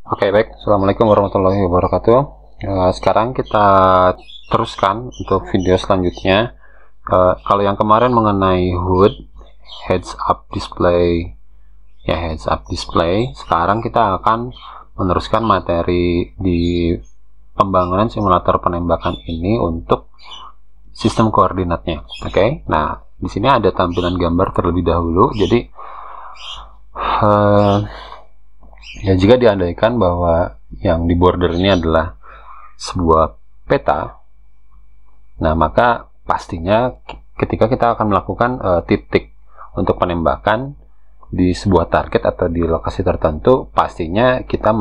Oke, baik. Assalamualaikum warahmatullahi wabarakatuh. Sekarang kita teruskan untuk video selanjutnya. Kalau yang kemarin mengenai HUD, heads up display, heads up display. Sekarang kita akan meneruskan materi di pembangunan simulator penembakan ini untuk sistem koordinatnya. Oke. Nah, di sini ada tampilan gambar terlebih dahulu. Jadi ya, jika diandaikan bahwa yang di border ini adalah sebuah peta, nah maka pastinya ketika kita akan melakukan titik untuk penembakan di sebuah target atau di lokasi tertentu, pastinya kita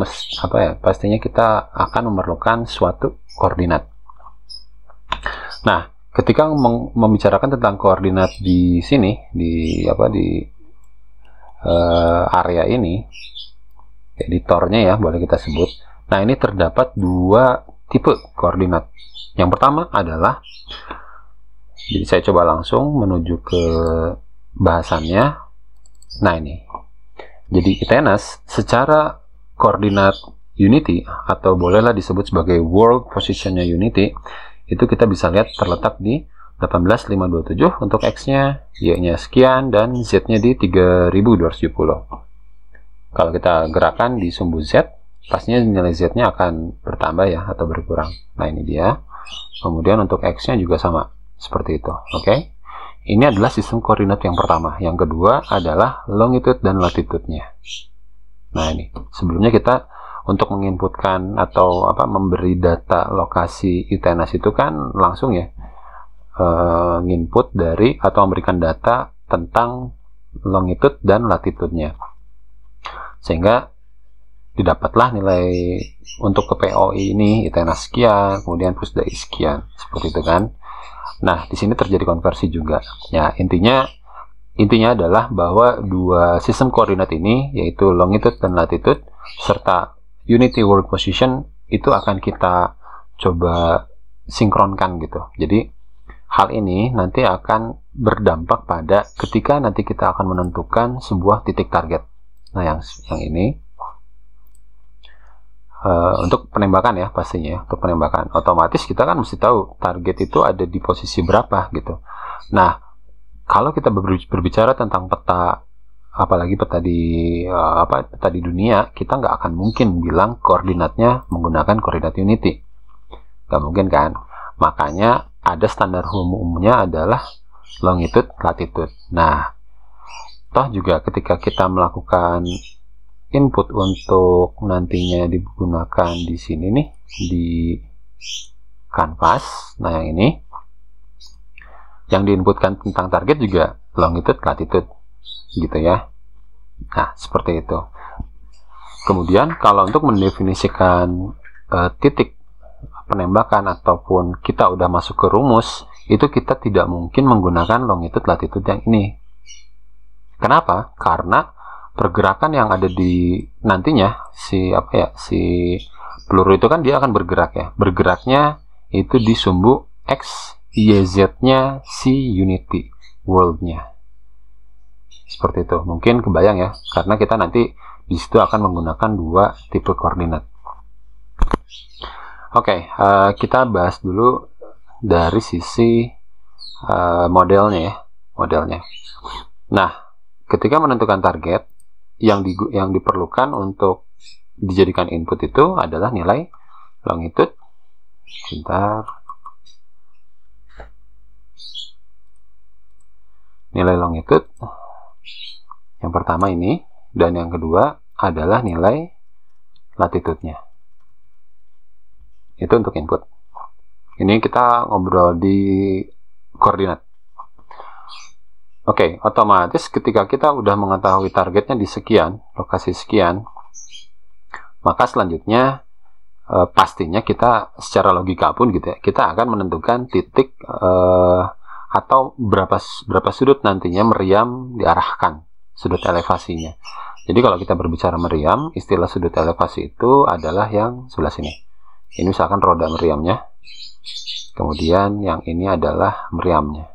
pastinya kita akan memerlukan suatu koordinat. Nah, ketika membicarakan tentang koordinat di sini, di area ini, editornya ya boleh kita sebut. Nah, ini terdapat dua tipe koordinat. Yang pertama adalah, jadi saya coba langsung menuju ke bahasannya. Nah, ini jadi Itenas secara koordinat Unity, atau bolehlah disebut sebagai world positionnya Unity, itu kita bisa lihat terletak di 18527 untuk X-nya, Y-nya sekian, dan Z-nya di 3270. Kalau kita gerakan di sumbu Z, pastinya nilai Z-nya akan bertambah ya, atau berkurang. Nah, ini dia. Kemudian untuk X-nya juga sama, seperti itu. Oke. Ini adalah sistem koordinat yang pertama. Yang kedua adalah longitude dan latitude-nya. Nah, ini. Sebelumnya kita untuk menginputkan atau memberi data lokasi Itenas itu kan langsung ya, nginput dari atau memberikan data tentang longitude dan latitude-nya. Sehingga didapatlah nilai untuk ke POI ini Itenas sekian, kemudian Pusdai sekian, seperti itu kan. Nah, di sini terjadi konversi juga. Ya, intinya adalah bahwa dua sistem koordinat ini, yaitu longitude dan latitude serta Unity World Position, itu akan kita coba sinkronkan gitu. Jadi hal ini nanti akan berdampak pada ketika nanti kita akan menentukan sebuah titik target. Nah, yang ini untuk penembakan ya, pastinya ya, untuk penembakan otomatis kita kan mesti tahu target itu ada di posisi berapa gitu. Nah, kalau kita berbicara tentang peta, apalagi peta di peta di dunia, kita nggak akan mungkin bilang koordinatnya menggunakan koordinat Unity, nggak mungkin kan. Makanya ada standar umumnya adalah longitude latitude. Nah, toh juga ketika kita melakukan input untuk nantinya digunakan di sini nih, di kanvas. Nah, yang ini yang diinputkan tentang target juga longitude latitude gitu ya. Nah, seperti itu. Kemudian kalau untuk mendefinisikan titik penembakan ataupun kita udah masuk ke rumus, itu kita tidak mungkin menggunakan longitude latitude yang ini. Kenapa? Karena pergerakan yang ada di nantinya si peluru itu kan dia akan bergerak ya. Bergeraknya itu di sumbu X, Y, Z-nya si Unity World-nya. Seperti itu. Mungkin kebayang ya, karena kita nanti di situ akan menggunakan dua tipe koordinat. Oke, kita bahas dulu dari sisi modelnya ya, modelnya. Nah, ketika menentukan target, yang diperlukan untuk dijadikan input itu adalah nilai longitude. Sebentar. Nilai longitude yang pertama ini, dan yang kedua adalah nilai latitude-nya. Itu untuk input. Ini kita ngobrol di koordinat. Oke, otomatis ketika kita udah mengetahui targetnya di sekian, lokasi sekian, maka selanjutnya pastinya kita secara logika pun gitu ya, kita akan menentukan titik atau berapa sudut nantinya meriam diarahkan, sudut elevasinya. Jadi kalau kita berbicara meriam, istilah sudut elevasi itu adalah yang sebelah sini. Ini misalkan roda meriamnya, kemudian yang ini adalah meriamnya.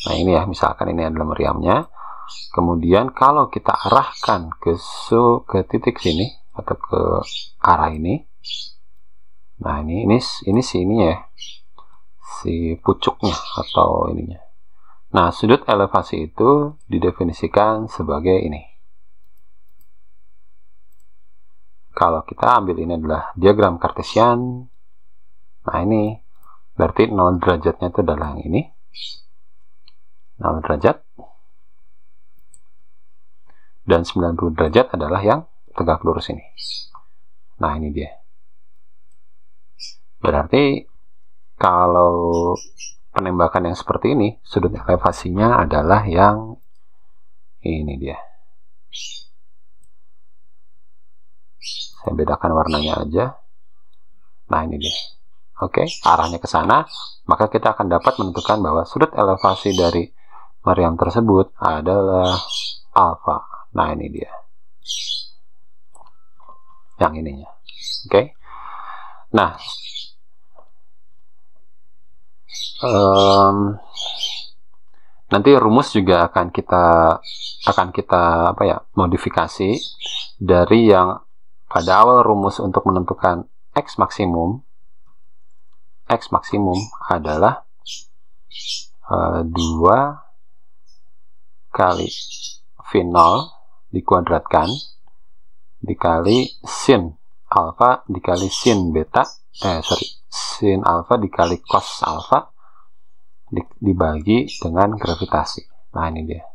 Nah, ini ya, misalkan ini adalah meriamnya. Kemudian kalau kita arahkan ke titik sini, atau ke arah ini. Nah, ini si ini ya, si pucuknya atau ininya. Nah, sudut elevasi itu didefinisikan sebagai ini. Kalau kita ambil ini adalah diagram Kartesian, nah ini berarti 0 derajatnya itu adalah yang ini, 0 derajat, dan 90 derajat adalah yang tegak lurus ini. Nah, ini dia. Berarti kalau penembakan yang seperti ini, sudut elevasinya adalah yang ini dia. Saya bedakan warnanya aja. Nah, ini dia. Oke, arahnya ke sana, maka kita akan dapat menentukan bahwa sudut elevasi dari meriam tersebut adalah alfa. Nah, ini dia. Yang ininya. Oke. Nah, nanti rumus juga akan kita modifikasi dari yang pada awal rumus untuk menentukan X maksimum adalah 2 kali V0 dikuadratkan dikali sin alfa dikali sin beta, sin alfa dikali cos alfa dibagi dengan gravitasi. Nah, ini dia.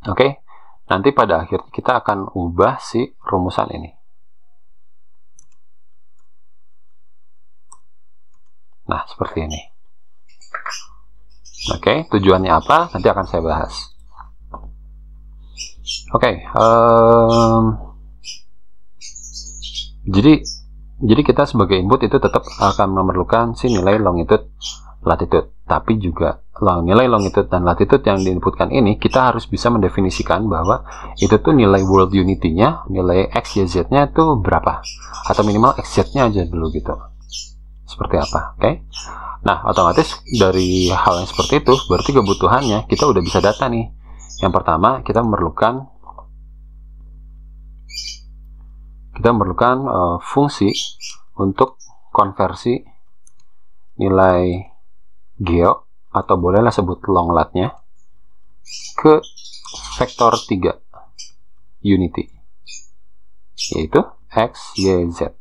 Oke. Nanti pada akhirnya kita akan ubah si rumusan ini. Nah, seperti ini. Oke, tujuannya apa? Nanti akan saya bahas. Oke, jadi kita sebagai input itu tetap akan memerlukan si nilai longitude, latitude. Tapi juga nilai longitude dan latitude yang diinputkan ini, kita harus bisa mendefinisikan bahwa itu tuh nilai world unity-nya, nilai x, y, z-nya itu berapa. Atau minimal x, z-nya aja dulu gitu. Seperti apa, oke? Nah, otomatis dari hal yang seperti itu, berarti kebutuhannya kita udah bisa data nih. Yang pertama, kita memerlukan fungsi untuk konversi nilai geo, atau bolehlah sebut long lat-nya, ke vektor 3 unity, yaitu x, y, z.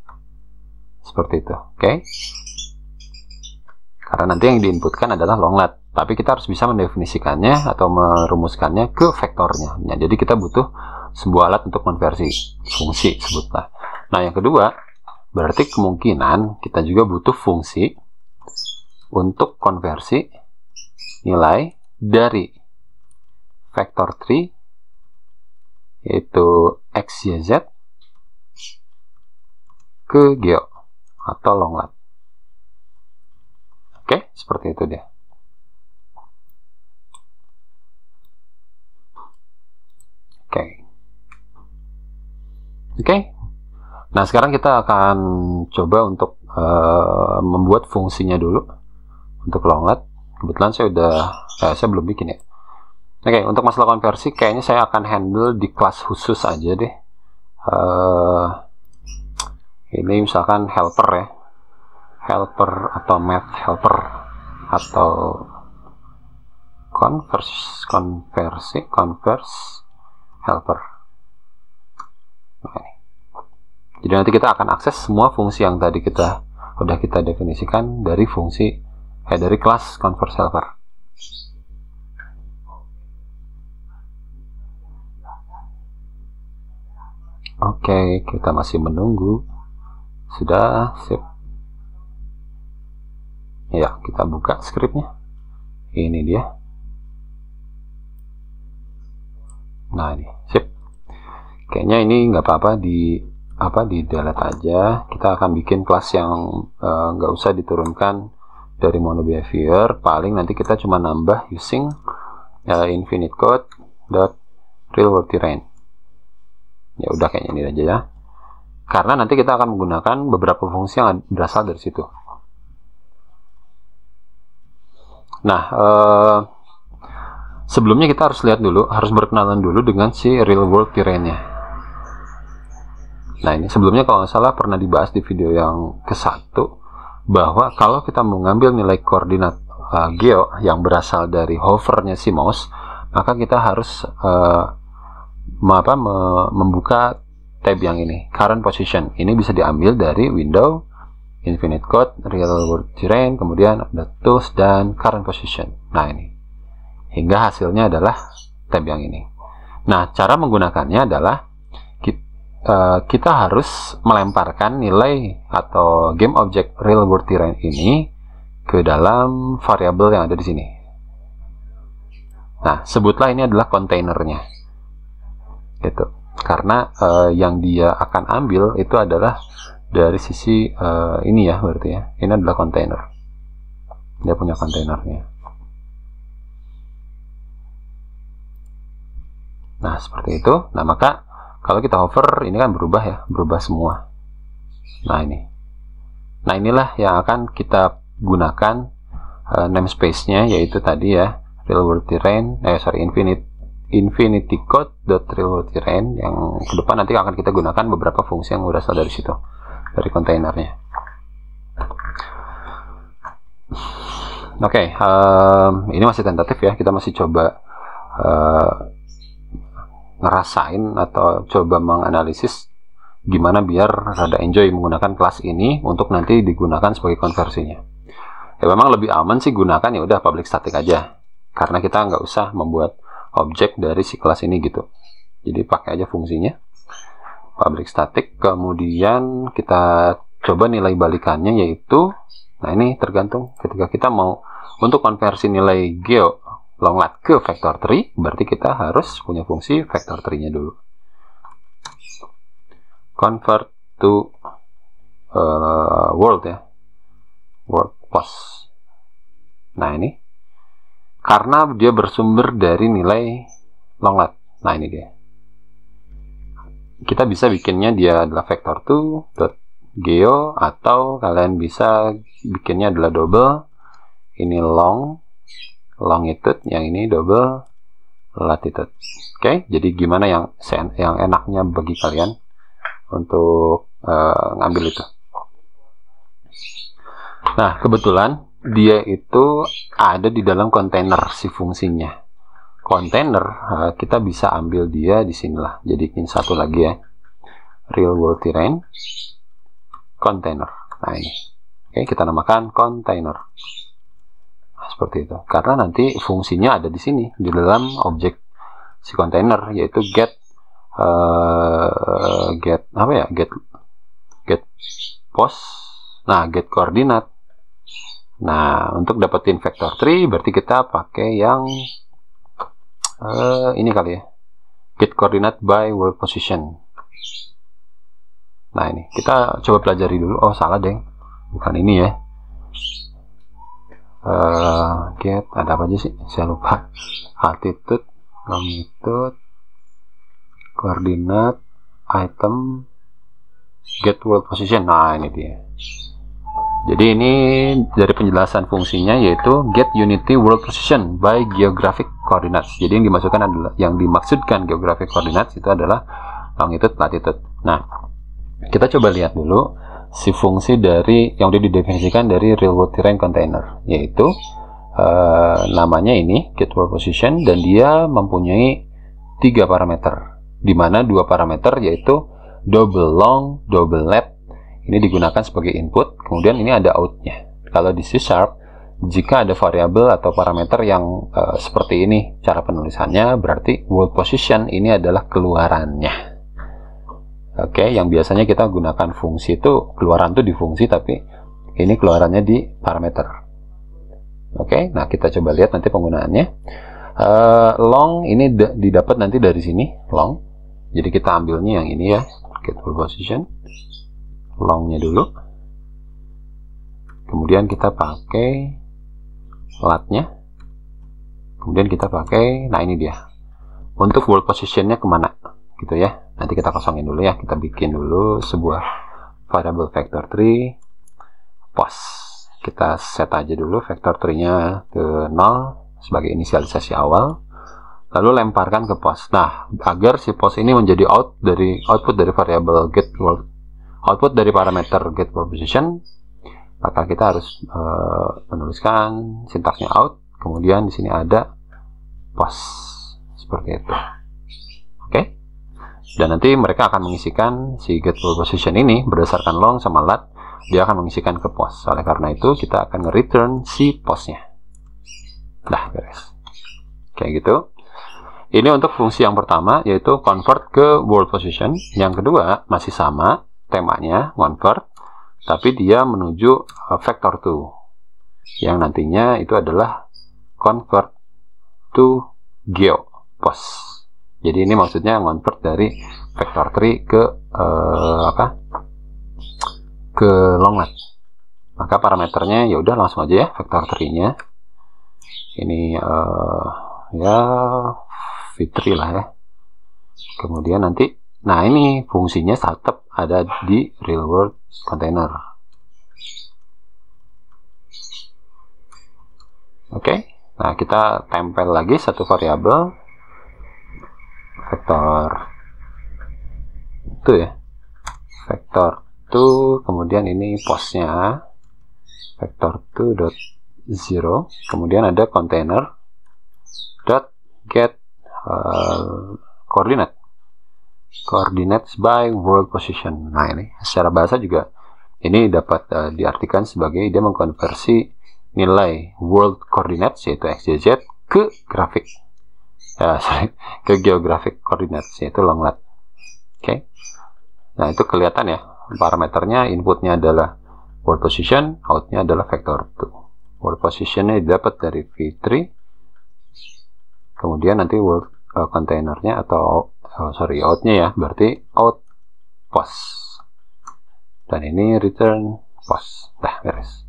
Seperti itu, oke? Karena nanti yang diinputkan adalah long lat, tapi kita harus bisa mendefinisikannya atau merumuskannya ke vektornya. Nah, jadi kita butuh sebuah alat untuk konversi fungsi, sebutlah. Nah, yang kedua, berarti kemungkinan kita juga butuh fungsi untuk konversi nilai dari vektor 3, yaitu x, y, z, ke geo atau long lat. Oke, seperti itu dia. Oke. Nah, sekarang kita akan coba untuk membuat fungsinya dulu. Untuk long lat, kebetulan saya belum bikin ya. Oke, untuk masalah konversi kayaknya saya akan handle di kelas khusus aja deh. Ini misalkan helper ya, helper atau math helper atau converse helper. Nah, jadi nanti kita akan akses semua fungsi yang tadi udah kita definisikan dari dari kelas converse helper. Oke, kita masih menunggu. Sudah, sip. Ya, kita buka skripnya. Ini dia. Nah, ini, sip. Kayaknya ini nggak apa-apa di delete aja. Kita akan bikin kelas yang nggak usah diturunkan dari mono behavior. Paling nanti kita cuma nambah using infinite code real world terrain. Ya udah, kayaknya ini aja ya, karena nanti kita akan menggunakan beberapa fungsi yang berasal dari situ. Nah, sebelumnya kita harus lihat dulu, harus berkenalan dulu dengan si real world terrainnya. Nah, ini sebelumnya kalau nggak salah pernah dibahas di video yang ke-1 bahwa kalau kita mengambil nilai koordinat geo yang berasal dari hovernya si mouse, maka kita harus membuka tab yang ini, current position. Ini bisa diambil dari window, infinite code, real world terrain, kemudian ada tools dan current position. Nah, ini hingga hasilnya adalah tab yang ini. Nah, cara menggunakannya adalah kita harus melemparkan nilai atau game object real world terrain ini ke dalam variabel yang ada di sini. Nah, sebutlah ini adalah kontainernya, gitu. Karena yang dia akan ambil itu adalah dari sisi ini ya, berarti ya. Ini adalah kontainer. Dia punya kontainernya. Nah, seperti itu. Nah, maka kalau kita hover, ini kan berubah ya, berubah semua. Nah, ini. Nah, inilah yang akan kita gunakan namespace-nya, yaitu tadi ya, real world terrain, infinity code.real world terrain, yang ke depan nanti akan kita gunakan beberapa fungsi yang berasal dari situ, dari kontainernya. Oke, ini masih tentatif ya, kita masih coba ngerasain atau coba menganalisis gimana biar rada enjoy menggunakan kelas ini untuk nanti digunakan sebagai konversinya. Ya memang lebih aman sih gunakan ya udah public static aja, karena kita nggak usah membuat objek dari si kelas ini gitu. Jadi pakai aja fungsinya public static, kemudian kita coba nilai balikannya, yaitu nah ini tergantung ketika kita mau untuk konversi nilai geo longlat ke vector tree, berarti kita harus punya fungsi vector tree-nya dulu. Convert to world ya, world post. Nah, ini karena dia bersumber dari nilai longlat. Nah, ini dia. Kita bisa bikinnya dia adalah vector2.geo, atau kalian bisa bikinnya adalah double. Ini longitude, yang ini double latitude. Oke, jadi gimana yang enaknya bagi kalian untuk ngambil itu. Nah, kebetulan dia itu ada di dalam kontainer si fungsinya. Kontainer kita bisa ambil dia di sinilah. Jadiin satu lagi ya, real world terrain container. Nah, ini oke, kita namakan container. Seperti itu, karena nanti fungsinya ada di sini di dalam objek si kontainer, yaitu get post, nah get koordinat. Nah, untuk dapetin vector tree berarti kita pakai yang ini kali ya, get coordinate by world position. Nah, ini kita coba pelajari dulu. Oh, salah deng, bukan ini ya. Get ada apa aja sih, saya lupa. Altitude, longitude, koordinat, item, get world position. Nah, ini dia. Jadi ini dari penjelasan fungsinya, yaitu get unity world position by geographic coordinates. Jadi yang dimasukkan adalah, yang dimaksudkan geographic coordinates itu adalah longitude, latitude. Nah, kita coba lihat dulu si fungsi dari yang udah didefinisikan dari real world terrain container, yaitu namanya ini get world position, dan dia mempunyai 3 parameter, di mana 2 parameter yaitu double long, double left. Ini digunakan sebagai input, kemudian ini ada outnya. Kalau di C#, jika ada variabel atau parameter yang seperti ini cara penulisannya, berarti world position ini adalah keluarannya. Oke, yang biasanya kita gunakan fungsi itu, keluaran tuh di fungsi, tapi ini keluarannya di parameter. Oke, nah kita coba lihat nanti penggunaannya. Long ini didapat nanti dari sini, long. Jadi kita ambilnya yang ini ya, get world position, longnya dulu. Kemudian kita pakai latnya. Kemudian kita pakai, nah ini dia. Untuk world positionnya kemana? Gitu ya. Nanti kita kosongin dulu ya, kita bikin dulu sebuah variable vector tree post. Kita set aja dulu vector tree-nya ke 0 sebagai inisialisasi awal. lalu lemparkan ke pos. Nah, agar si pos ini menjadi output dari variabel get world, output dari parameter get world position, maka kita harus menuliskan sintaksnya out, kemudian di sini ada pos seperti itu. Oke. Dan nanti mereka akan mengisikan si get world position ini berdasarkan long sama lat, dia akan mengisikan ke pos. Oleh karena itu kita akan return si posnya. Dah beres. Kayak gitu. Ini untuk fungsi yang pertama, yaitu convert ke world position. Yang kedua masih sama temanya, convert, tapi dia menuju vector 2 yang nantinya itu adalah convert to geopos. Jadi ini maksudnya convert dari vector 3 ke longlet. Maka parameternya ya udah langsung aja ya, vektor 3-nya. Ini ya v3 lah ya. Kemudian nanti, nah ini fungsinya tetap ada di real world container. Oke. Nah, kita tempel lagi satu variabel vektor itu ya. Vektor kemudian ini posnya vector 2.0, kemudian ada container dot get coordinates by world position. Nah, ini secara bahasa juga ini dapat diartikan sebagai dia mengkonversi nilai world coordinates yaitu xyz ke grafik ke geographic coordinates yaitu longlet. Oke. Nah, itu kelihatan ya. Parameternya, inputnya adalah world position, outnya adalah vector 2. World positionnya didapat dari v3, kemudian nanti world containernya atau outnya ya, berarti out pos, dan ini return pos. Dah beres.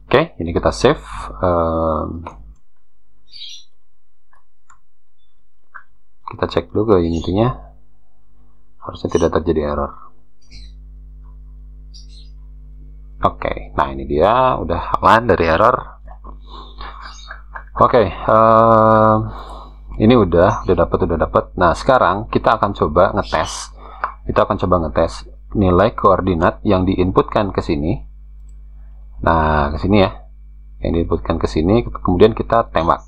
Oke, ini kita save. Kita cek dulu ke Unity-nya. Harusnya tidak terjadi error. Oke, nah ini dia udah aman dari error. Oke, ini udah dapat. Nah, sekarang kita akan coba ngetes. Nilai koordinat yang diinputkan ke sini. Nah, ke sini ya. Yang diinputkan ke sini, kemudian kita tembak.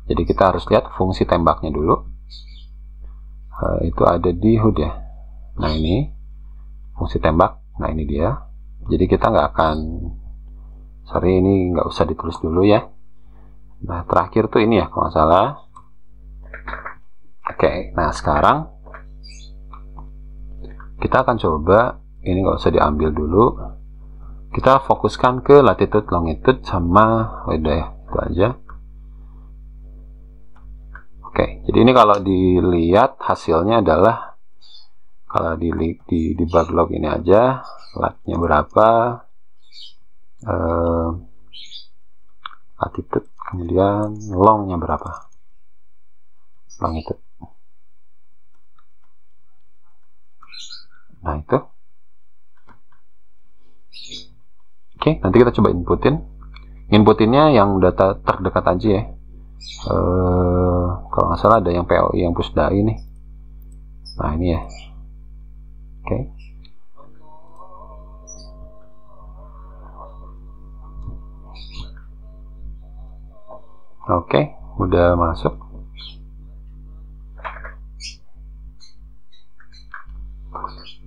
Jadi kita harus lihat fungsi tembaknya dulu. Itu ada di HUD ya. Nah, ini fungsi tembak. Nah, ini dia. Jadi kita nggak akan, ini nggak usah ditulis dulu ya. Nah, terakhir tuh ini ya kalau nggak salah. Oke, nah sekarang kita akan coba, ini nggak usah diambil dulu. Kita fokuskan ke latitude, longitude sama, udah ya, itu aja. Oke, jadi ini kalau dilihat hasilnya adalah, kalau di bug log ini aja, latnya berapa, latitude, kemudian longnya berapa, longitude. Nah, itu. Oke, nanti kita coba inputinnya yang data terdekat aja ya. Kalau nggak salah ada yang POI yang push dai nih. Nah, ini ya. Oke. Oke, udah masuk.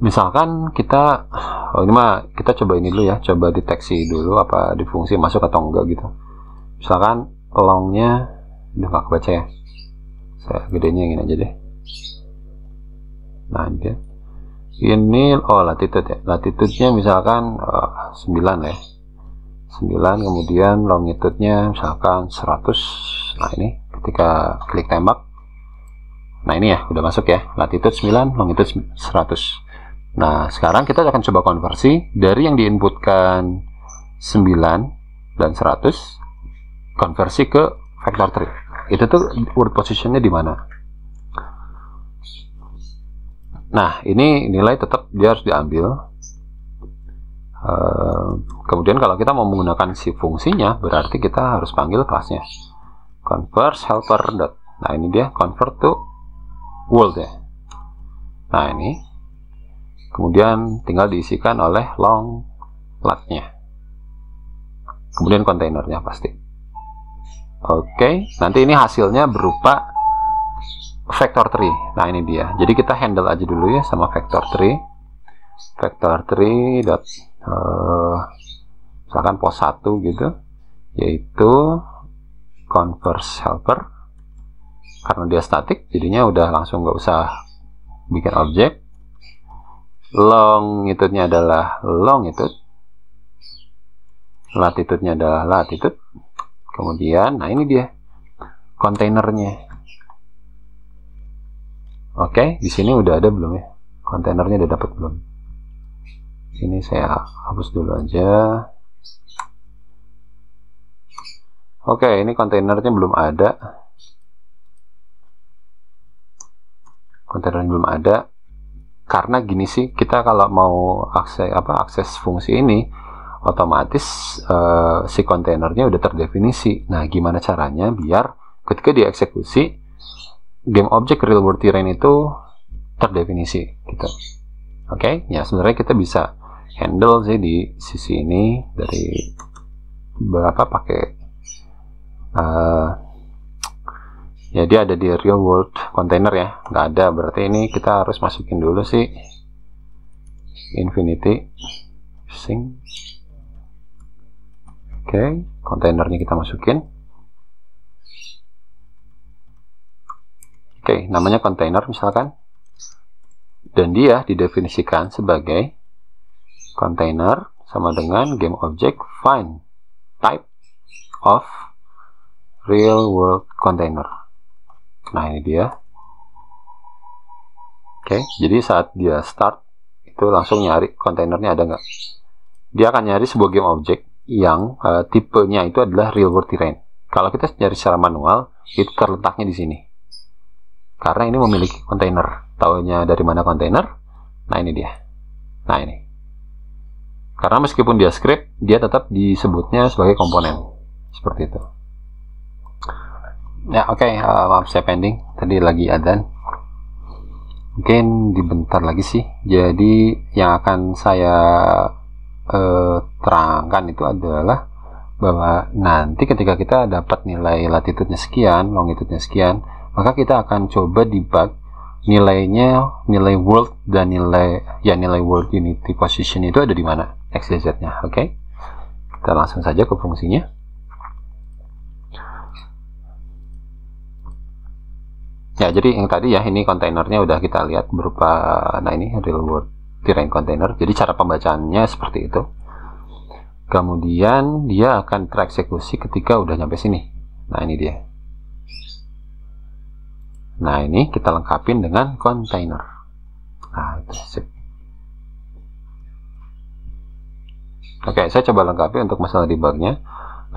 Misalkan kita, ini mah kita coba ini dulu ya, coba deteksi dulu apa di fungsi masuk atau enggak gitu. Misalkan longnya udah nggak kebaca ya, saya gedenya yang ini aja deh. Nah, ini dia. Ini latitude ya, latitude-nya misalkan 9 ya, 9, kemudian longitude-nya misalkan 100. Nah, ini ketika klik tembak, nah ini ya udah masuk ya, latitude 9, longitude 100. Nah, sekarang kita akan coba konversi dari yang diinputkan 9 dan 100, konversi ke vector 3. Itu tuh world positionnya di mana? Nah, ini nilai tetap dia harus diambil. Kemudian kalau kita mau menggunakan si fungsinya, berarti kita harus panggil kelasnya. convert helper dot. Nah ini dia convert to world ya. Nah ini kemudian tinggal diisikan oleh long lat-nya, kemudian kontainernya pasti. Oke, nanti ini hasilnya berupa vector tree. Nah ini dia. Jadi kita handle aja dulu ya sama vector tree. Vector tree dot misalkan pos 1 gitu, yaitu converse helper. Karena dia statik, jadinya udah langsung nggak usah bikin objek. Longitude-nya adalah longitude, latitude-nya adalah latitude. Kemudian, nah ini dia kontainernya. Oke, di sini udah ada belum ya? Kontainernya udah dapat belum? Ini saya hapus dulu aja. Oke, ini kontainernya belum ada. Kontainernya belum ada. Karena gini sih, kita kalau mau akses fungsi ini, otomatis si kontainernya udah terdefinisi. Nah, gimana caranya biar ketika dieksekusi game object real world terrain itu terdefinisi gitu. Oke, ya sebenarnya kita bisa handle sih di sisi ini dari berapa pakai ya dia ada di real world container ya, nggak ada, berarti ini kita harus masukin dulu sih infinity sync. Oke, kontainernya kita masukin. Oke, namanya kontainer misalkan, dan dia didefinisikan sebagai kontainer sama dengan game object find type of real world container. Nah ini dia. Oke, jadi saat dia start itu langsung nyari kontainernya ada nggak. Dia akan nyari sebuah game object yang tipenya itu adalah real world terrain. Kalau kita nyari secara manual, itu terletaknya di sini. Karena ini memiliki kontainer. Taunya dari mana kontainer? Nah ini dia. Nah ini. Karena meskipun dia script, dia tetap disebutnya sebagai komponen. Seperti itu. Ya oke, maaf saya pending. Tadi lagi adzan. Mungkin dibentar lagi sih. Jadi yang akan saya terangkan itu adalah bahwa nanti ketika kita dapat nilai latitude-nya sekian, longitude-nya sekian, maka kita akan coba debug nilainya, nilai world dan nilai world unity position itu ada di mana, x, y, z-nya. Oke, kita langsung saja ke fungsinya. Ya, jadi yang tadi ya, ini kontainernya udah kita lihat berupa, nah ini real world terrain container. Jadi cara pembacaannya seperti itu. Kemudian dia akan tereksekusi ketika udah nyampe sini. Nah ini dia. Nah ini kita lengkapin dengan kontainer. Nah itu sip. Oke, saya coba lengkapi untuk masalah debugnya.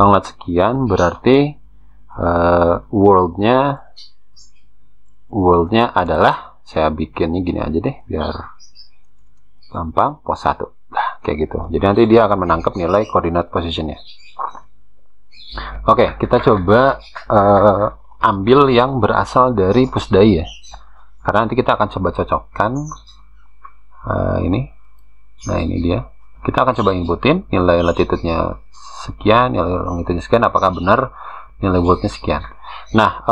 Longlat sekian berarti worldnya adalah, saya bikinnya gini aja deh biar gampang, pos 1. Nah, kayak gitu. Jadi nanti dia akan menangkap nilai koordinat positionnya. Oke, kita coba ambil yang berasal dari pusdai ya, karena nanti kita akan coba cocokkan ini. Nah ini dia, kita akan coba inputin nilai latitude-nya sekian, nilai longitude-nya sekian, apakah benar nilai world-nya sekian. Nah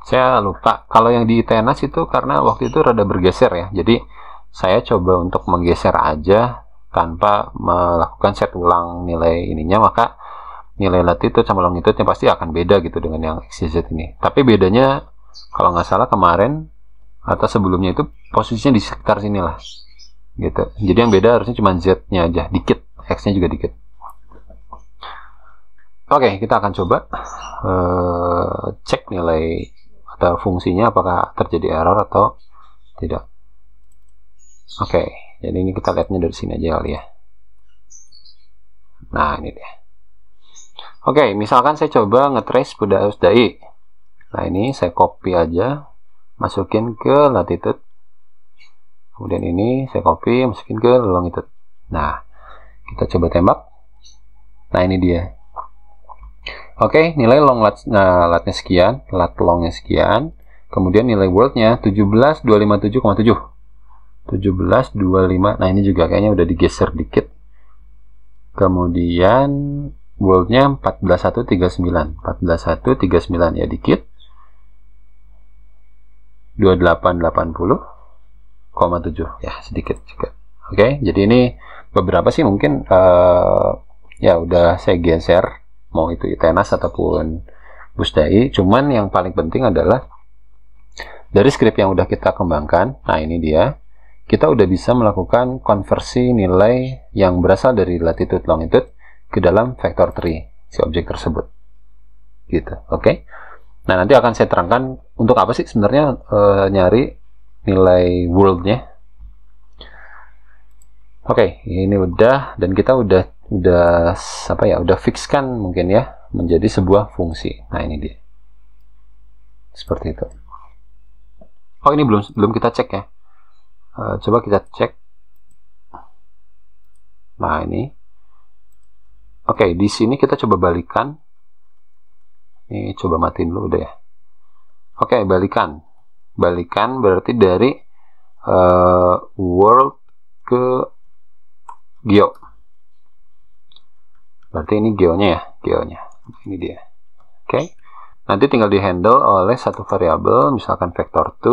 saya lupa kalau yang di tenas itu karena waktu itu rada bergeser ya, jadi saya coba untuk menggeser aja tanpa melakukan set ulang nilai ininya, maka nilai latitude sama longitude-nya pasti akan beda gitu dengan yang XYZ ini. Tapi bedanya kalau nggak salah kemarin atau sebelumnya itu posisinya di sekitar sini lah gitu. Jadi yang beda harusnya cuma Z-nya aja, dikit, X-nya juga dikit. Oke, kita akan coba cek nilai atau fungsinya apakah terjadi error atau tidak. Oke, jadi ini kita lihatnya dari sini aja kali ya. Nah ini dia. Oke, misalkan saya coba ngetrace pusdai. Nah ini saya copy aja, masukin ke latitude. Kemudian ini saya copy, masukin ke longitude. Nah, kita coba tembak. Nah ini dia. Oke, nilai long latnya sekian, lat longnya sekian. Kemudian nilai worldnya 17.257,7. 17.25. Nah, ini juga kayaknya udah digeser dikit. Kemudian worldnya 14.139. 14.139 ya dikit. 2880,7 ya sedikit juga. Oke, jadi ini beberapa sih mungkin ya udah saya geser, mau itu Itenas ataupun Busdai. Cuman yang paling penting adalah dari script yang udah kita kembangkan. Nah, ini dia, kita udah bisa melakukan konversi nilai yang berasal dari latitude longitude ke dalam vector tree si objek tersebut gitu. Oke. Nah, nanti akan saya terangkan untuk apa sih sebenarnya nyari nilai worldnya. Oke, ini udah, dan kita udah apa ya, udah fixkan mungkin ya menjadi sebuah fungsi. Nah, ini dia. Seperti itu. Oh, ini belum kita cek ya. Coba kita cek. Nah, ini. Oke, di sini kita coba balikan. Ini coba matiin dulu udah ya. Oke, balikan. Balikan berarti dari world ke geo. Berarti ini geonya ya, geonya. Ini dia. Oke. Nanti tinggal di-handle oleh satu variabel, misalkan vector2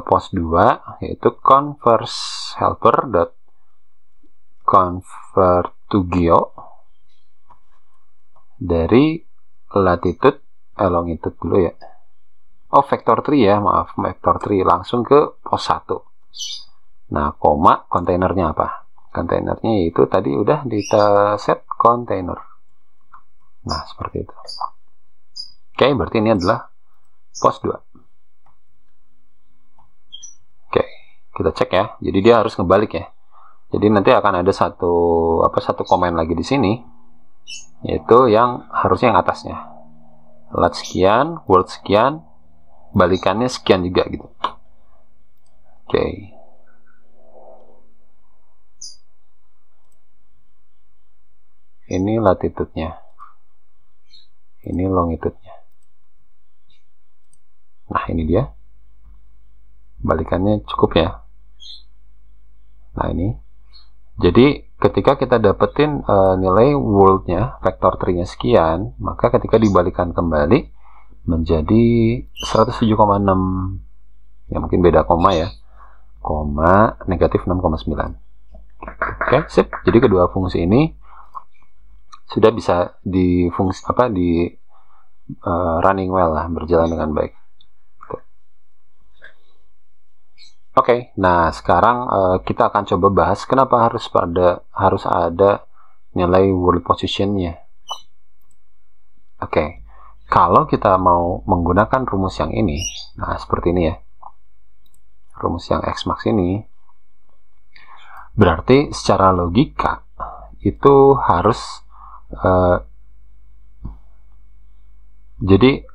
post 2, yaitu converse helper.convert to geo dari latitude longitude dulu ya. Oh, vector3 ya, maaf, vector3 langsung ke pos 1. Nah, koma kontainernya apa? Kontainernya yaitu tadi udah kita set container. Nah, seperti itu. Oke, berarti ini adalah pos 2. Oke, kita cek ya. Jadi dia harus ngebalik ya. Jadi nanti akan ada satu komen lagi di sini, yaitu yang harusnya yang atasnya. Lat sekian, world sekian, balikannya sekian juga gitu. Oke. Ini latitude-nya. Ini longitude-nya. Nah, ini dia. Balikannya cukup ya. Nah, ini. Jadi, ketika kita dapetin nilai world-nya, vector 3-nya sekian, maka ketika dibalikan kembali menjadi 107,6. Ya, mungkin beda koma ya. Koma negatif 6,9. Oke, sip. Jadi kedua fungsi ini sudah bisa running well lah, berjalan dengan baik. Oke, nah sekarang kita akan coba bahas kenapa harus ada nilai world position-nya. Oke, kalau kita mau menggunakan rumus yang ini, nah seperti ini ya, rumus yang Xmax ini, berarti secara logika itu harus jadi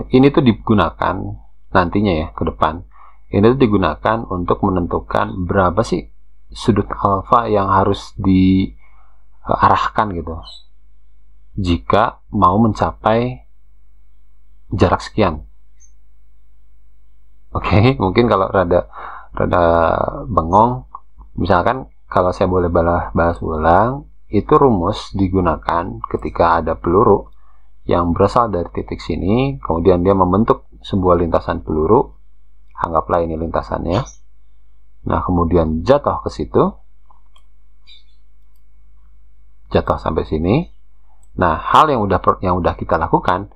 ini tuh digunakan nantinya ya ke depan. Ini tuh digunakan untuk menentukan berapa sih sudut alfa yang harus diarahkan gitu jika mau mencapai jarak sekian. Oke, mungkin kalau rada bengong, misalkan kalau saya boleh bahas ulang, itu rumus digunakan ketika ada peluru yang berasal dari titik sini, kemudian dia membentuk sebuah lintasan peluru. Anggaplah ini lintasannya. Nah, kemudian jatuh ke situ. Jatuh sampai sini. Nah, hal yang udah kita lakukan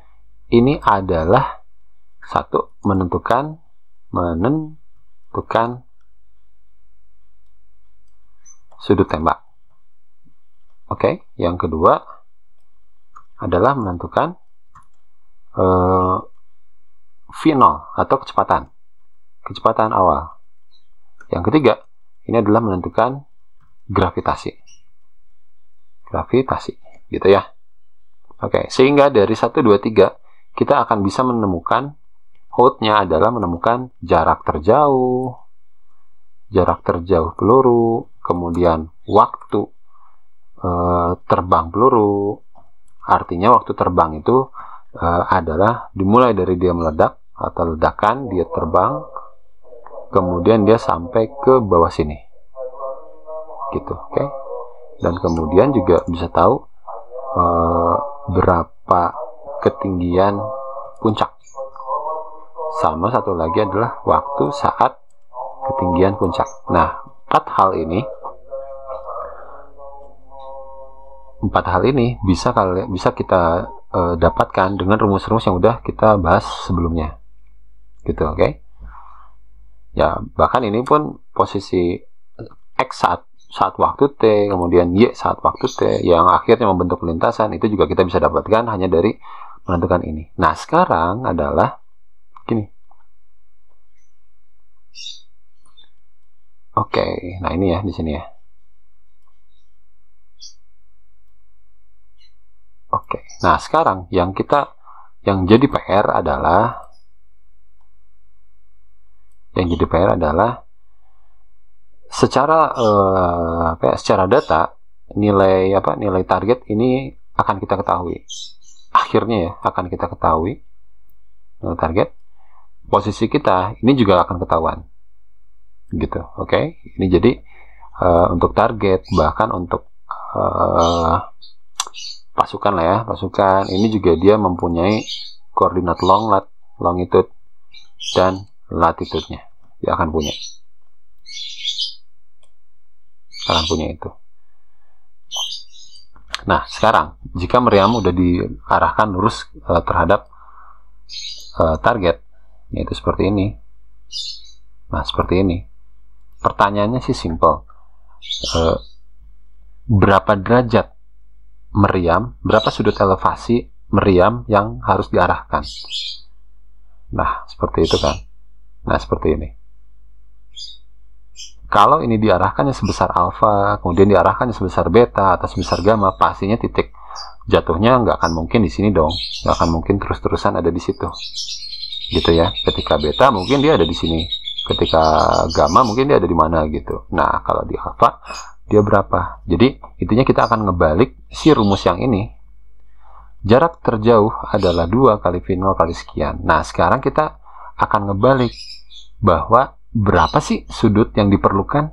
ini adalah satu, menentukan sudut tembak. Oke, yang kedua adalah menentukan V0 atau kecepatan awal. Yang ketiga, ini adalah menentukan gravitasi, gitu ya. Oke, sehingga dari 1, 2, 3, kita akan bisa menemukan outnya adalah menemukan jarak terjauh peluru, kemudian waktu terbang peluru, Artinya waktu terbang itu adalah dimulai dari dia meledak atau ledakan, dia terbang, kemudian dia sampai ke bawah sini, gitu, oke? Dan kemudian juga bisa tahu berapa ketinggian puncak. Sama satu lagi adalah waktu saat ketinggian puncak. Nah, empat hal ini bisa kita dapatkan dengan rumus-rumus yang udah kita bahas sebelumnya, gitu, oke? Ya, bahkan ini pun posisi X saat waktu T, kemudian Y saat waktu T, yang akhirnya membentuk lintasan, itu juga kita bisa dapatkan hanya dari menentukan ini. Nah, sekarang adalah gini. Oke, nah ini ya di sini ya. Oke, nah sekarang yang jadi PR adalah secara secara data nilai target ini akan kita ketahui. Akhirnya ya akan kita ketahui nilai target. Posisi kita ini juga akan ketahuan. Gitu, oke? Ini jadi untuk target, bahkan untuk pasukan lah ya, pasukan ini juga dia mempunyai koordinat longitude dan latitude-nya. Dia akan punya itu. Nah, sekarang jika meriam udah diarahkan lurus terhadap target, yaitu seperti ini. Nah, seperti ini. Pertanyaannya sih simple. Berapa derajat meriam, berapa sudut elevasi meriam yang harus diarahkan? Nah, seperti itu kan. Nah, seperti ini. Kalau ini diarahkannya sebesar alfa, kemudian diarahkannya sebesar beta atau sebesar gamma, pastinya titik jatuhnya nggak akan mungkin di sini dong. Nggak akan mungkin terus-terusan ada di situ. Gitu ya. Ketika beta mungkin dia ada di sini. Ketika gamma mungkin dia ada di mana gitu. Nah, kalau di alfa dia berapa? Jadi intinya kita akan ngebalik si rumus yang ini. Jarak terjauh adalah 2 kali V0 kali sekian. Nah, sekarang kita akan ngebalik bahwa berapa sih sudut yang diperlukan?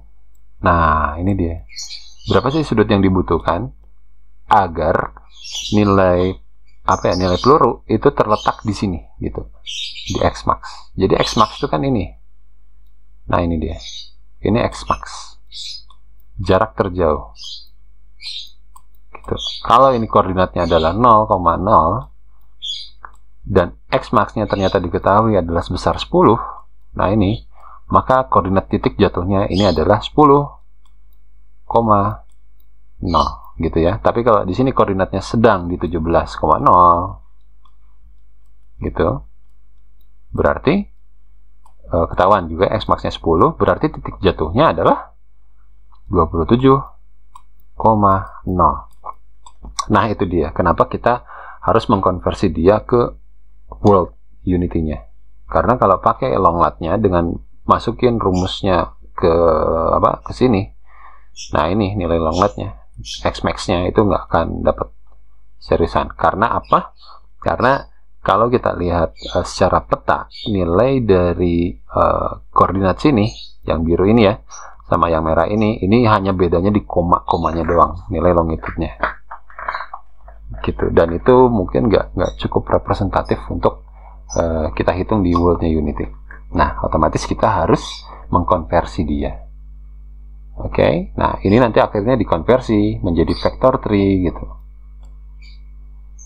Nah, ini dia. Berapa sih sudut yang dibutuhkan agar nilai peluru itu terletak di sini gitu. Di X max. Jadi X max itu kan ini. Nah, ini dia. Ini X max. Jarak terjauh. Gitu. Kalau ini koordinatnya adalah 0,0 dan X max-nya ternyata diketahui adalah sebesar 10. Nah, ini, maka koordinat titik jatuhnya ini adalah 10,0 gitu ya. Tapi kalau di sini koordinatnya sedang di 17,0 gitu. Berarti ketahuan juga X max-nya 10, berarti titik jatuhnya adalah 27,0. Nah, itu dia. Kenapa kita harus mengkonversi dia ke world unity-nya. Karena kalau pakai long lat-nya dengan masukin rumusnya ke sini. Nah, ini nilai long lat-nya. X max-nya itu nggak akan dapat seriusan. Karena apa? Karena kalau kita lihat secara peta, nilai dari koordinat sini, yang biru ini ya, sama yang merah ini hanya bedanya di koma-komanya doang, nilai longitude-nya. Gitu. Dan itu mungkin nggak cukup representatif untuk kita hitung di world-nya Unity. Nah, otomatis kita harus mengkonversi dia. Oke, nah ini nanti akhirnya dikonversi menjadi vector tree gitu.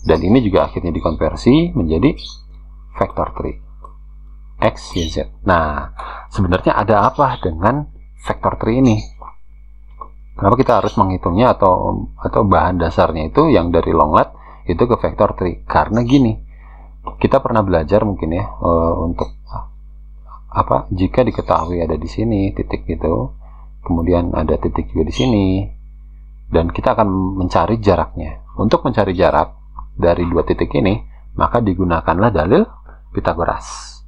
Dan ini juga akhirnya dikonversi menjadi vector tree X, Y, Z. Nah, sebenarnya ada apa dengan vector tree ini? Kenapa kita harus menghitungnya atau bahan dasarnya itu yang dari long lat itu ke vector tree? Karena gini, kita pernah belajar mungkin ya untuk jika diketahui ada di sini titik gitu, kemudian ada titik juga di sini, dan kita akan mencari jaraknya. Untuk mencari jarak dari dua titik ini, maka digunakanlah dalil Pitagoras,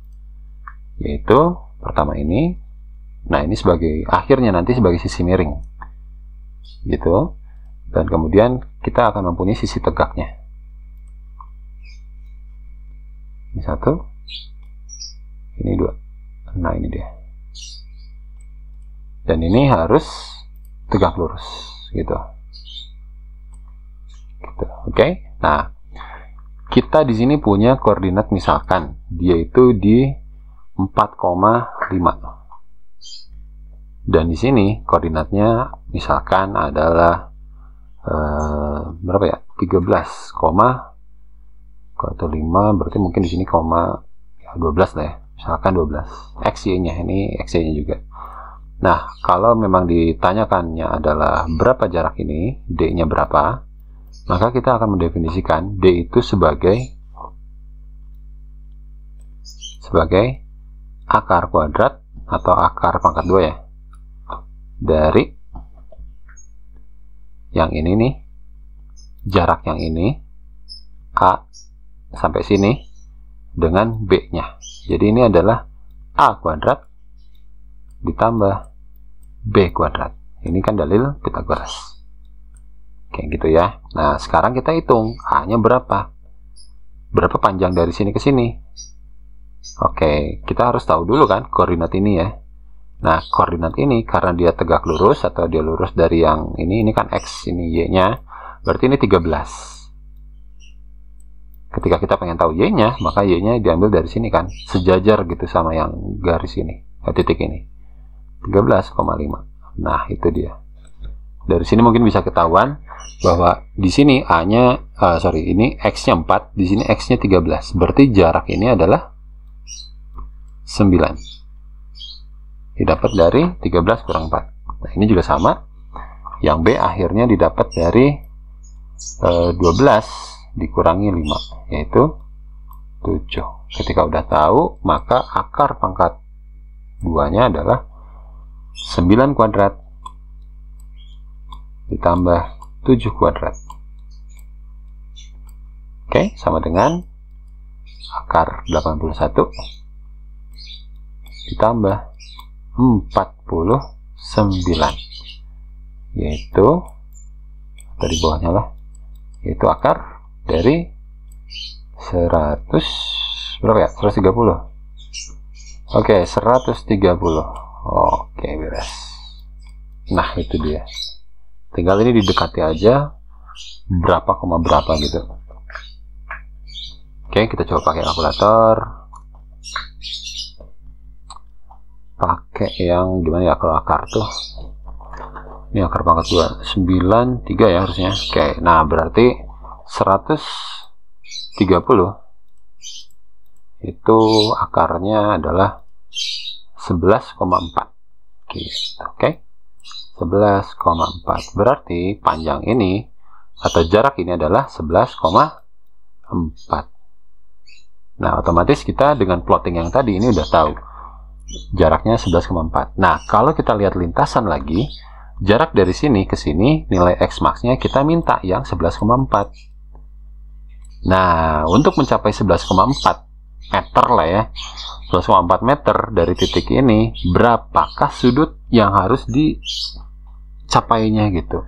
yaitu pertama ini. Nah, ini sebagai akhirnya nanti sebagai sisi miring gitu, dan kemudian kita akan mempunyai sisi tegaknya Ini 1, ini 2. Nah, ini dia. Dan ini harus tegak lurus gitu. Oke. Nah, kita di sini punya koordinat, misalkan dia itu di 4,5. Dan di sini koordinatnya misalkan adalah berapa ya? 13, atau 5, berarti mungkin di sini 12 lah ya. Misalkan 12. XY-nya, ini XY-nya juga. Nah, kalau memang ditanyakannya adalah berapa jarak ini, D-nya berapa, maka kita akan mendefinisikan D itu sebagai akar kuadrat atau akar pangkat 2 ya, dari yang ini nih, jarak yang ini A sampai sini dengan B-nya. Jadi ini adalah A kuadrat ditambah B kuadrat. Ini kan dalil Pythagoras. Kayak gitu ya. Nah, sekarang kita hitung A-nya berapa. Berapa panjang dari sini ke sini. Oke, kita harus tahu dulu kan koordinat ini ya. Nah, koordinat ini karena dia tegak lurus atau dia lurus dari yang ini kan X, ini Y-nya. Berarti ini 13. Ketika kita pengen tahu Y-nya, maka Y-nya diambil dari sini kan. Sejajar gitu sama yang garis ini, titik ini. 13,5. Nah, itu dia. Dari sini mungkin bisa ketahuan bahwa di sini A-nya, ini X-nya 4, di sini X-nya 13. Berarti jarak ini adalah 9. Didapat dari 13 kurang 4. Nah, ini juga sama. Yang B akhirnya didapat dari 12 dikurangi 5, yaitu 7. Ketika udah tahu, maka akar pangkat 2-nya adalah 9 kuadrat ditambah 7 kuadrat. Oke, sama dengan akar 81 ditambah 49, yaitu dari bawahnya lah, yaitu akar dari 100 berapa ya? 130. Oke, 130. Oke, beres. Nah, itu dia. Tinggal ini didekati aja berapa koma berapa gitu. Oke, kita coba pakai kalkulator. Pakai yang gimana ya kalau akar tuh? Ini akar pangkat 2, 93 ya harusnya. Oke, nah berarti 130 itu akarnya adalah 11,4 gitu. Oke, 11,4 berarti panjang ini atau jarak ini adalah 11,4. Nah, otomatis kita dengan plotting yang tadi ini udah tahu jaraknya 11,4. Nah, kalau kita lihat lintasan lagi, jarak dari sini ke sini, nilai X max-nya kita minta yang 11,4. Nah, untuk mencapai 11,4 meter lah ya, 11,4 meter dari titik ini, berapakah sudut yang harus dicapainya gitu.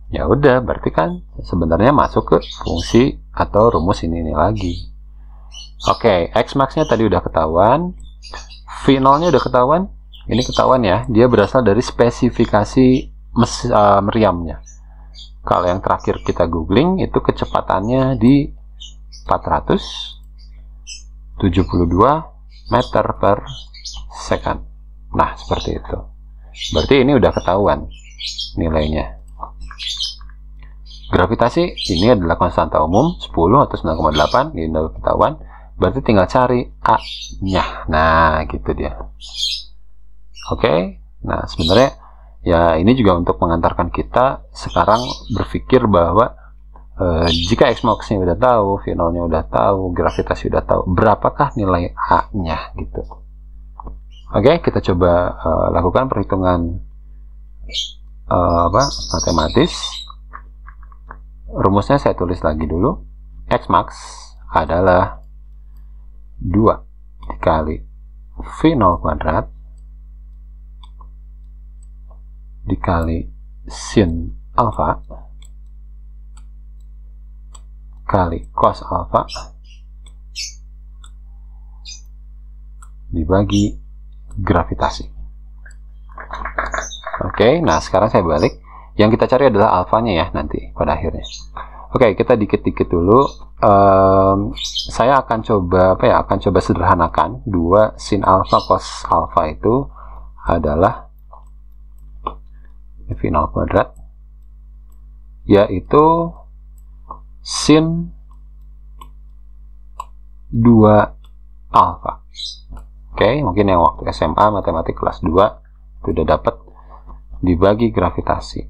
Ya udah, berarti kan sebenarnya masuk ke fungsi atau rumus ini lagi. Oke, X max-nya tadi udah ketahuan, V0-nya udah ketahuan. Ini ketahuan ya, dia berasal dari spesifikasi meriamnya. Kalau yang terakhir kita googling, itu kecepatannya di 472 meter per second. Nah, seperti itu. Berarti ini udah ketahuan nilainya. Gravitasi ini adalah konstanta umum 10 atau 9,8, ini udah ketahuan. Berarti tinggal cari A-nya. Nah, gitu dia. Oke. Nah, sebenarnya ya ini juga untuk mengantarkan kita sekarang berpikir bahwa jika X max-nya udah tahu, V0-nya udah tahu, gravitasi udah tahu, berapakah nilai A-nya gitu. Oke, kita coba lakukan perhitungan matematis. Rumusnya saya tulis lagi dulu. X max adalah 2 dikali V0 kuadrat dikali sin alfa kali cos alfa dibagi gravitasi. Oke, nah sekarang saya balik. Yang kita cari adalah alfanya ya nanti pada akhirnya. Oke, kita dikit-dikit dulu. Saya akan coba akan coba sederhanakan 2 sin alfa cos alfa itu adalah V0 kuadrat, yaitu sin 2 alfa. Oke, mungkin yang waktu SMA matematik kelas 2 itu udah dapat, dibagi gravitasi.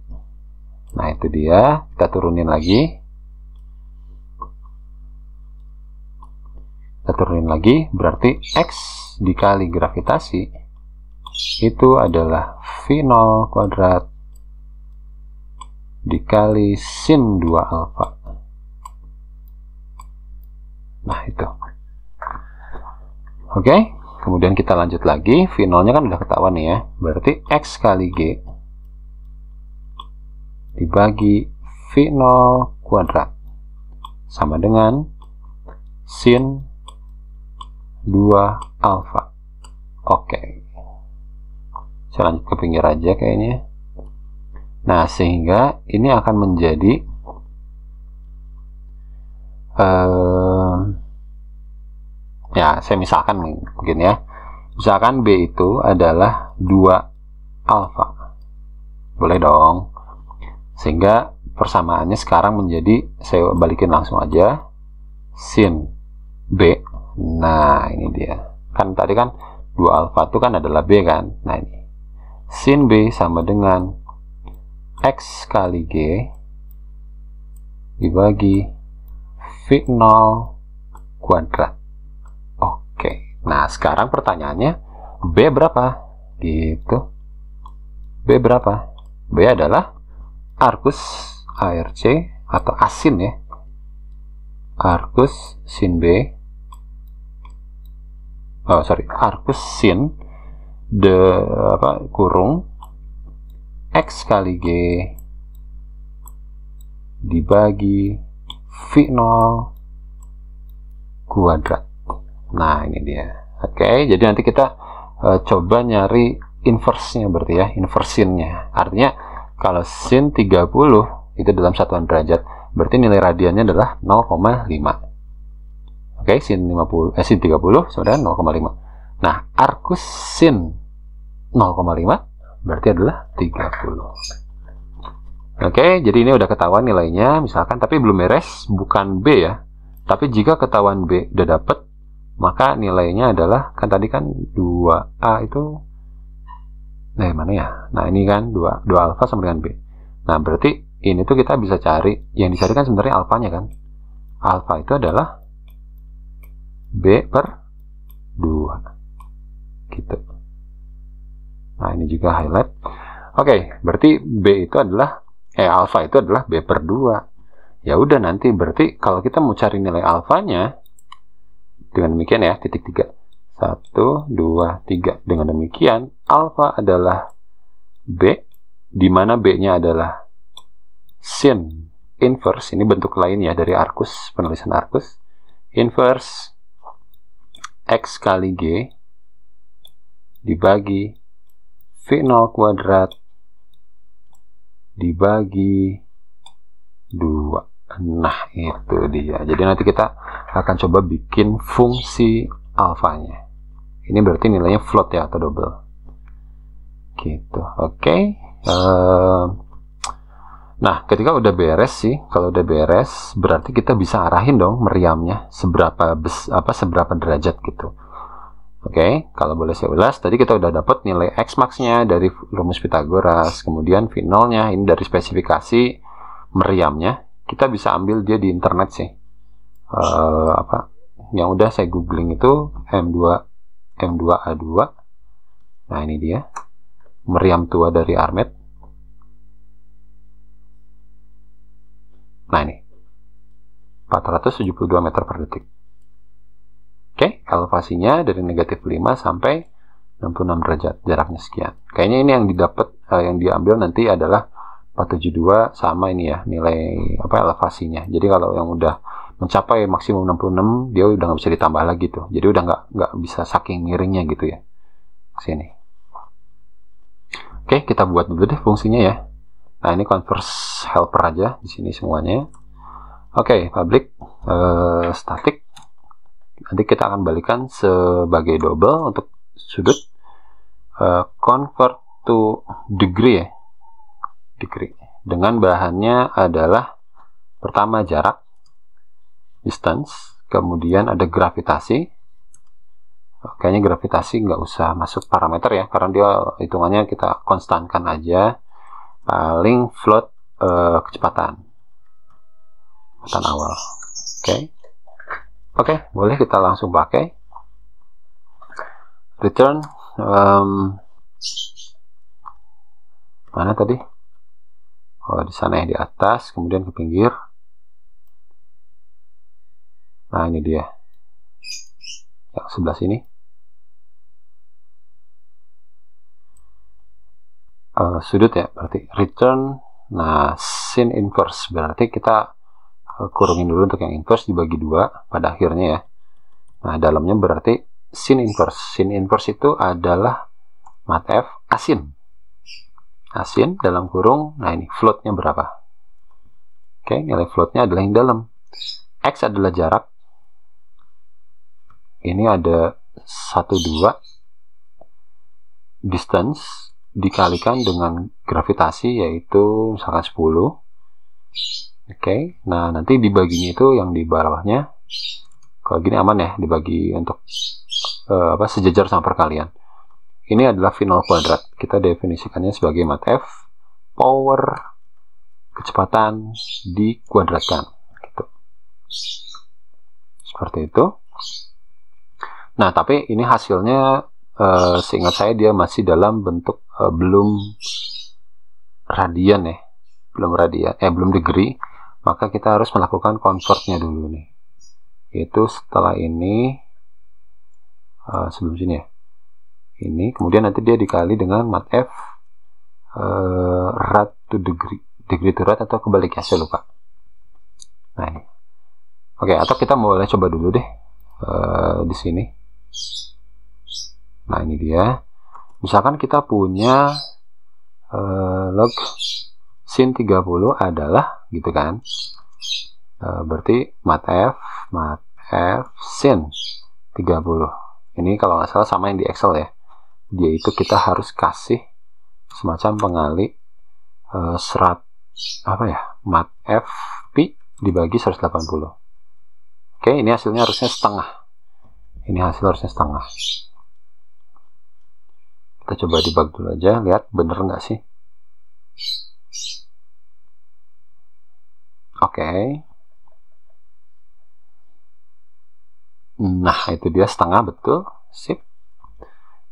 Nah, itu dia. Kita turunin lagi. Kita turunin lagi, berarti X dikali gravitasi itu adalah V0 kuadrat dikali sin 2 alfa. Nah, itu. Oke, kemudian kita lanjut lagi. V0 nya kan udah ketahuan nih ya. Berarti X kali G dibagi V0 kuadrat sama dengan sin 2 alfa. Oke, saya lanjut ke pinggir aja kayaknya. Nah, sehingga ini akan menjadi ya, saya misalkan mungkin ya. Misalkan B itu adalah 2 alfa. Boleh dong. Sehingga persamaannya sekarang menjadi, saya balikin langsung aja, sin B. Nah, ini dia. Kan tadi kan 2 alfa itu kan adalah B kan. Nah, ini sin B sama dengan X kali G dibagi V0 kuadrat. Oke. Nah, sekarang pertanyaannya, B berapa? Gitu. B berapa? B adalah arcus ARC atau asin ya. Arcus sin B. Arcus sin kurung X kali G dibagi V0 kuadrat. Nah, ini dia. Oke, jadi nanti kita coba nyari inverse-nya berarti ya, inversinnya. Artinya kalau sin 30 itu dalam satuan derajat, berarti nilai radiannya adalah 0,5. Oke, sin 30 sama dengan 0,5. Nah, arcus sin 0,5 berarti adalah 30. Oke, jadi ini udah ketahuan nilainya misalkan, tapi belum beres, bukan B ya. Tapi jika ketahuan B udah dapet, maka nilainya adalah, kan tadi kan 2A itu, mana ya? Nah, ini kan 2 alfa sama dengan B. Nah, berarti ini tuh kita bisa cari, yang dicari kan sebenarnya alfanya kan. Alfa itu adalah B per 2. Gitu. Nah, ini juga highlight. Oke, berarti B itu adalah, alfa itu adalah B per 2. Ya udah, nanti berarti kalau kita mau cari nilai alfanya, dengan demikian ya, titik 3. 1, 2, 3. Dengan demikian, alfa adalah B, di mana B-nya adalah sin inverse. Ini bentuk lain ya dari arcus, penulisan arcus. Inverse X kali G dibagi V0 kuadrat dibagi 2. Nah, itu dia. Jadi nanti kita akan coba bikin fungsi alfanya. Ini berarti nilainya float ya, atau double. Gitu. Oke. Nah, ketika udah beres sih, kalau udah beres, berarti kita bisa arahin dong meriamnya seberapa derajat gitu. Oke, kalau boleh saya ulas, tadi kita udah dapat nilai X max-nya dari rumus Pythagoras, kemudian V0-nya ini dari spesifikasi meriamnya. Kita bisa ambil dia di internet sih. Yang udah saya googling itu M2A2. Nah, ini dia. Meriam tua dari Armet. Nah, ini. 472 meter per detik. Oke, elevasinya dari negatif 5 sampai 66 derajat. Jaraknya sekian. Kayaknya ini yang didapat, yang diambil nanti adalah 472 sama ini ya, nilai elevasinya. Jadi kalau yang udah mencapai maksimum 66, dia udah nggak bisa ditambah lagi tuh. Jadi udah nggak bisa saking miringnya gitu ya. Sini. Oke, kita buat dulu deh fungsinya ya. Nah, ini converse helper aja di sini semuanya. Oke, public static. Nanti kita akan balikan sebagai double untuk sudut. Convert to degree ya. Degree. Dengan bahannya adalah pertama jarak, distance, kemudian ada gravitasi. Kayaknya gravitasi nggak usah masuk parameter ya, karena dia hitungannya kita konstankan aja. Paling float kecepatan awal. Oke, boleh kita langsung pakai. Return mana tadi? Oh, di sana ya, di atas, kemudian ke pinggir. Nah, ini dia. Yang sebelah sini. Sudut ya, berarti return. Nah, sin inverse berarti kita kurungin dulu untuk yang inverse, dibagi 2 pada akhirnya ya. Nah, dalamnya berarti sin inverse. Sin inverse itu adalah mat F asin. Asin dalam kurung. Nah, ini floatnya berapa? Oke, nilai floatnya adalah yang dalam. X adalah jarak. Ini ada 1,2. Distance dikalikan dengan gravitasi, yaitu misalkan 10. Oke, nah nanti dibaginya itu yang di bawahnya. Kalau gini aman ya, dibagi untuk sejajar sama perkalian. Ini adalah V0 kuadrat. Kita definisikannya sebagai mat F power kecepatan dikuadratkan. Gitu. Seperti itu. Nah, tapi ini hasilnya seingat saya dia masih dalam bentuk belum radian ya, belum degree. Maka kita harus melakukan convertnya dulu nih, yaitu setelah ini sebelum sini ya, ini kemudian nanti dia dikali dengan mat F rad to degree to rad, atau kebalik ya, saya lupa. Nah, ini oke, atau kita boleh coba dulu deh di sini. Nah, ini dia. Misalkan kita punya log sin 30 adalah gitu kan. Berarti mat F sin 30. Ini kalau nggak salah sama yang di Excel ya. Dia itu kita harus kasih semacam pengali mat F pi dibagi 180. Oke, ini hasilnya harusnya setengah. Ini hasil harusnya setengah. Kita coba debug dulu aja, lihat bener nggak sih. Oke. Nah, itu dia setengah, betul. Sip.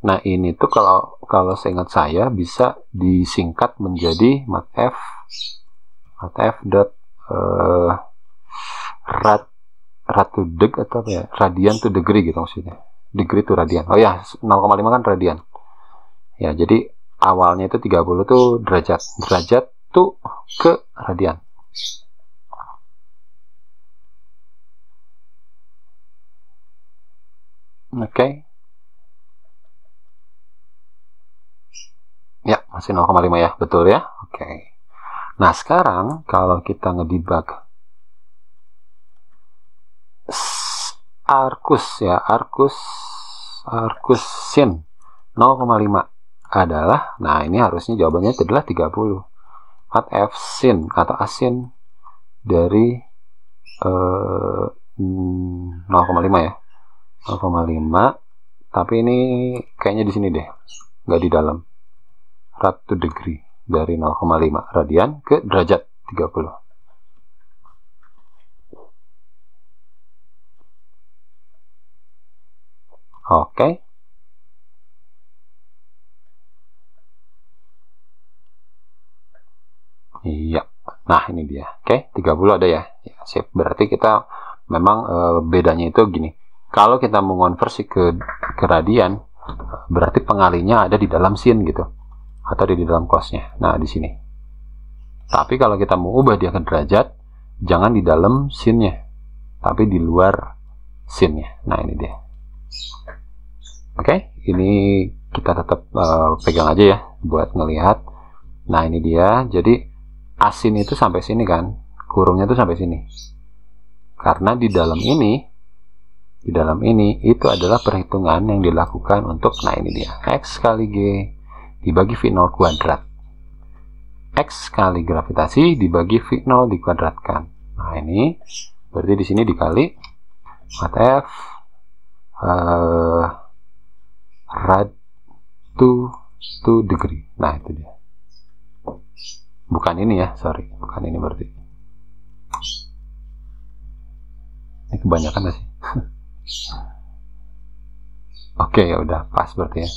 Nah, ini tuh kalau seingat saya bisa disingkat menjadi mat F dot rad to deg atau apa ya? Radian to degree gitu maksudnya. Degree to radian. Oh ya, 0,5 kan radian. Ya, jadi awalnya itu 30 tuh derajat. Derajat tuh ke radian. Oke. Ya, masih 0,5 ya, betul ya. Oke. Nah, sekarang kalau kita ngedebug arcus ya, arcus sin 0,5 adalah, nah ini harusnya jawabannya adalah 30. Mat F sin atau asin dari 0,5 ya. 0,5, tapi ini kayaknya di sini deh, nggak di dalam. Rad to degree dari 0,5 radian ke derajat 30. Oke. Iya. Nah, ini dia. Oke, 30 ada ya. Ya, sip. Berarti kita memang bedanya itu gini. Kalau kita mengonversi ke radian, berarti pengalinya ada di dalam sin gitu. Atau di dalam cosnya. Nah, di sini. Tapi kalau kita mau ubah dia ke derajat, jangan di dalam sinnya. tapi di luar scene-nya. Nah, ini dia. Oke, ini kita tetap pegang aja ya buat ngelihat. Nah, ini dia. Jadi asin itu sampai sini kan, kurungnya itu sampai sini. Karena di dalam ini itu adalah perhitungan yang dilakukan untuk, nah ini dia, X kali G dibagi V0 kuadrat. X kali gravitasi dibagi V0 dikuadratkan. Nah, ini berarti di sini dikali mat F rad to degree. Nah, itu dia. Bukan ini ya, sorry, bukan ini berarti. Ini kebanyakan gak sih? Oke, ya udah pas berarti ya.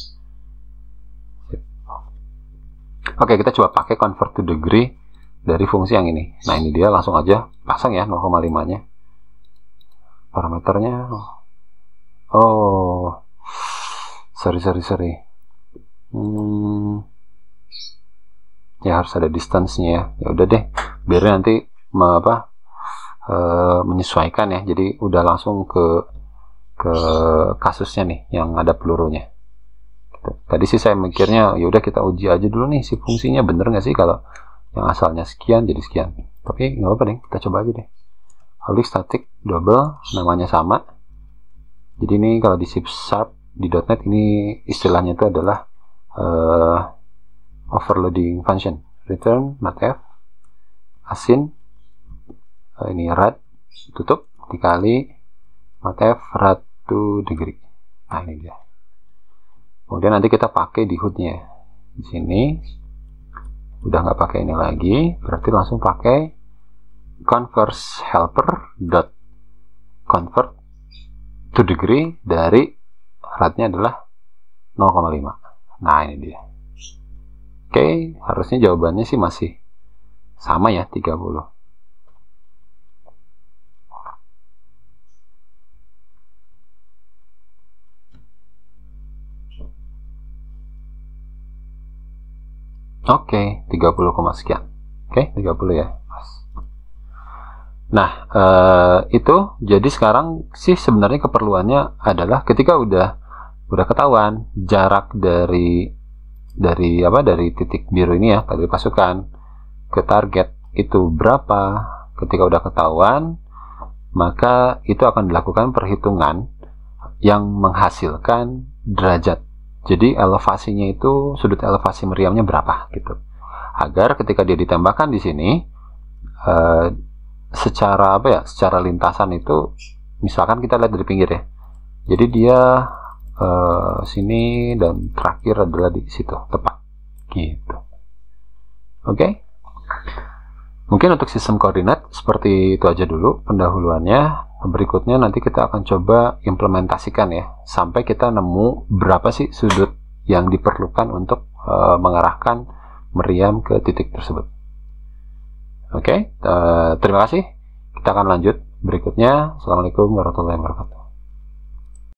Oke, kita coba pakai convert to degree dari fungsi yang ini. Nah, ini dia, langsung aja pasang ya 0,5 nya. Parameternya, oh, sorry. Ya harus ada distance-nya ya. Ya udah deh, biar nanti menyesuaikan ya. Jadi udah langsung ke kasusnya nih yang ada pelurunya. Gitu. Tadi sih saya mikirnya ya udah kita uji aja dulu nih si fungsinya bener nggak sih kalau yang asalnya sekian jadi sekian. Tapi nggak apa-apa deh, kita coba aja deh. Public static double namanya sama. Jadi ini kalau di C# di .NET ini istilahnya itu adalah overloading function. Return matf asin ini rad tutup dikali matf rad to degree. Nah, ini dia. Kemudian nanti kita pakai di HUD-nya. Di sini udah nggak pakai ini lagi, berarti langsung pakai converse helper dot convert to degree dari radnya adalah 0,5. Nah, ini dia. Oke, harusnya jawabannya sih masih sama ya, 30. Oke, 30, sekian. Oke, 30 ya. Nah, itu jadi sekarang sih sebenarnya keperluannya adalah ketika udah ketahuan jarak dari titik biru ini ya, dari pasukan ke target itu berapa. Ketika udah ketahuan, maka itu akan dilakukan perhitungan yang menghasilkan derajat. Jadi elevasinya itu, sudut elevasi meriamnya berapa gitu. Agar ketika dia ditembakkan di sini, secara secara lintasan itu, misalkan kita lihat dari pinggir ya. Jadi dia sini dan terakhir adalah di situ tepat gitu. Oke. Mungkin untuk sistem koordinat seperti itu aja dulu pendahuluannya. Berikutnya nanti kita akan coba implementasikan ya, sampai kita nemu berapa sih sudut yang diperlukan untuk mengarahkan meriam ke titik tersebut. Oke, terima kasih. Kita akan lanjut berikutnya. Assalamualaikum warahmatullahi wabarakatuh.